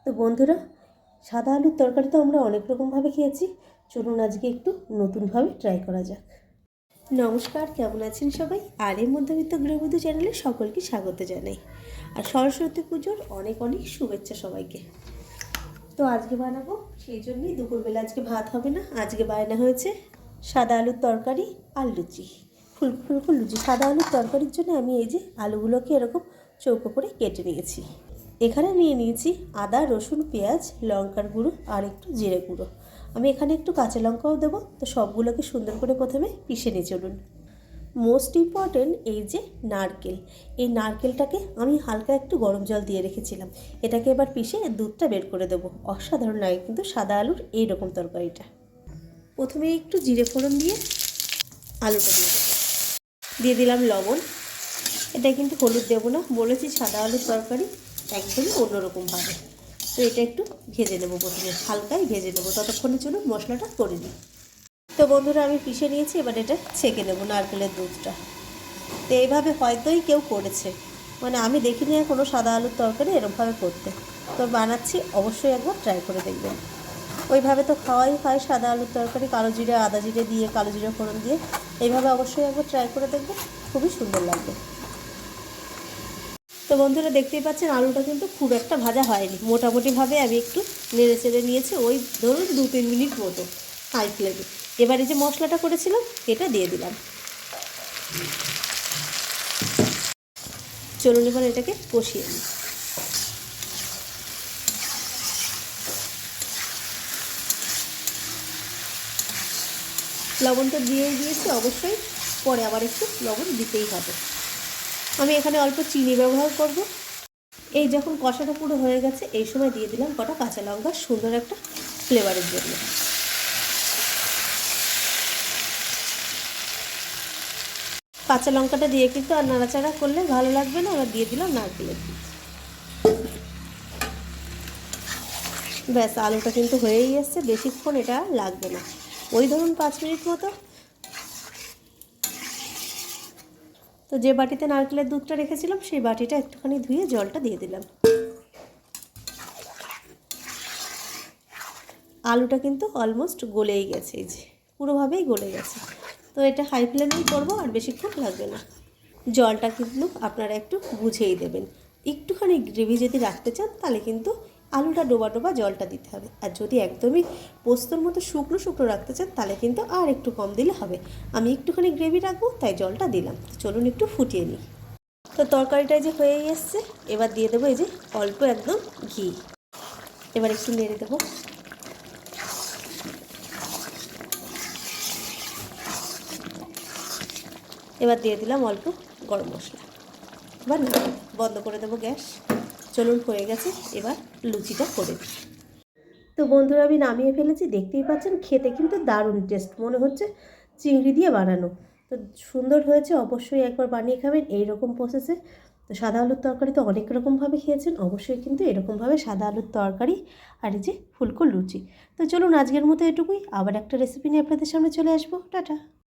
তো বন্ধুরা, সাদা আলুর তরকারি তো আমরা অনেক রকমভাবে খেয়েছি। চলুন আজকে একটু নতুনভাবে ট্রাই করা যাক। নমস্কার, কেমন আছেন সবাই? আর এই মধ্যবিত্ত গৃহবধূ চ্যানেলে সকলকে স্বাগত জানাই। আর সরস্বতী পুজোর অনেক অনেক শুভেচ্ছা সবাইকে। তো আজকে বানাবো, সেই জন্যই দুপুরবেলা আজকে ভাত হবে না। আজকে বায়না হয়েছে সাদা আলুর তরকারি আর লুচি, ফুলকো ফুলকো লুচি। সাদা আলুর তরকারির জন্য আমি এই যে আলুগুলোকে এরকম চৌকো করে কেটে নিয়েছি। এখানে নিয়ে নিয়েছি আদা, রসুন, পেঁয়াজ, লঙ্কার গুঁড়ো আর একটু জিরে গুঁড়ো। আমি এখানে একটু কাঁচা লঙ্কাও দেবো। তো সবগুলোকে সুন্দর করে প্রথমে পিষে নিয়ে চলুন। মোস্ট ইম্পর্টেন্ট এই যে নারকেল, এই নারকেলটাকে আমি হালকা একটু গরম জল দিয়ে রেখেছিলাম। এটাকে এবার পিষে দুধটা বের করে দেবো। অসাধারণ লাগে কিন্তু সাদা আলুর এইরকম তরকারিটা। প্রথমে একটু জিরে ফোড়ন দিয়ে আলুটা দিয়ে দিলাম লবণ। এটা কিন্তু হলুদ দেবো না, বলেছি সাদা আলুর তরকারি একদমই অন্যরকমভাবে। তো এটা একটু ভেজে নেবো, প্রথমে হালকাই ভেজে নেবো। ততক্ষণে চলুন মশলাটা করে নিই। তো বন্ধুরা, আমি পিষে নিয়েছি, এবার এটা ছেঁকে নেবো নারকেলের দুধটা। তো এইভাবে হয়তোই কেউ করেছে, মানে আমি দেখিনি কোনো সাদা আলুর তরকারি এরকমভাবে করতে। তো বানাচ্ছি, অবশ্যই একবার ট্রাই করে দেখবেন। ওইভাবে তো খাওয়াই হয় সাদা আলুর তরকারি, কালো জিরে আদা জিরে দিয়ে, কালো জিরে ফোড়ন দিয়ে। এইভাবে অবশ্যই একবার ট্রাই করে দেখবেন, খুবই সুন্দর লাগবে। তো বন্ধুরা, দেখতেই পাচ্ছেন আলুটা কিন্তু খুব একটা ভাজা হয়নি। মোটামুটিভাবে আমি একটু নেড়ে চেড়ে নিয়েছি, ওই ধরুন 2-3 মিনিট মতো হাই ফ্লেমে। এবারে যে মশলাটা করেছিলাম এটা দিয়ে দিলাম। চলুন এবার এটাকে কষিয়ে নিই। লবণ তো দিয়েই দিয়েছি, অবশ্যই পরে আবার একটু লবণ দিতেই হবে। আমি এখানে অল্প চিনি ব্যবহার করব। এই যখন কষাটা পুরো হয়ে গেছে, এই সময় দিয়ে দিলাম কটা কাঁচা লঙ্কা, সুন্দর একটা ফ্লেভারের জন্য। কাঁচা লঙ্কাটা দিয়ে কিন্তু আর নাড়াচাড়া করলে ভালো লাগবে না। এবার দিয়ে দিলাম নারকেলের দুধ। ব্যাস, আলুটা কিন্তু হয়েই এসছে, বেশিক্ষণ এটা লাগবে না, ওই ধরুন 5 মিনিট মতো। তো যে বাটিতে নারকেলের দুধটা রেখেছিলাম সেই বাটিটা একটুখানি ধুয়ে জলটা দিয়ে দিলাম। আলুটা কিন্তু অলমোস্ট গলেই গেছে, এই যে পুরোভাবেই গলে গেছে। তো এটা হাই ফ্লেমেই করবো, আর বেশিক্ষণ লাগবে না। জলটা কিন্তু আপনারা একটু বুঝেই দেবেন। একটুখানি গ্রেভি যদি রাখতে চান তাহলে কিন্তু আলুটা ডোবা ডোবা জলটা দিতে হবে। আর যদি একদমই পোস্তর মতো শুকনো শুকনো রাখতে চান তাহলে কিন্তু আর একটু কম দিলে হবে। আমি একটুখানি গ্রেভি রাখবো তাই জলটা দিলাম। চলুন একটু ফুটিয়ে নিই। তো তরকারিটা যে হয়েই এসছে, এবার দিয়ে দেবো এই যে অল্প একদম ঘি। এবার একটু নেড়ে দেবো। এবার দিয়ে দিলাম অল্প গরম মশলা। এবার বন্ধ করে দেবো গ্যাস। চলুন, হয়ে গেছে, এবার লুচিটা করে দিই। তো বন্ধুরা, আমি নামিয়ে ফেলেছি। দেখতেই পাচ্ছেন খেতে কিন্তু দারুণ টেস্ট, মনে হচ্ছে চিংড়ি দিয়ে বানানো। তো সুন্দর হয়েছে, অবশ্যই একবার বানিয়ে খাবেন এইরকম প্রসেসে। তো সাদা আলুর তরকারি তো অনেক রকমভাবে খেয়েছেন, অবশ্যই কিন্তু এরকমভাবে সাদা আলুর তরকারি আর এই যে ফুলকো লুচি। তো চলুন আজকের মতো এটুকুই, আবার একটা রেসিপি নিয়ে আপনাদের সামনে চলে আসবো। টাটা।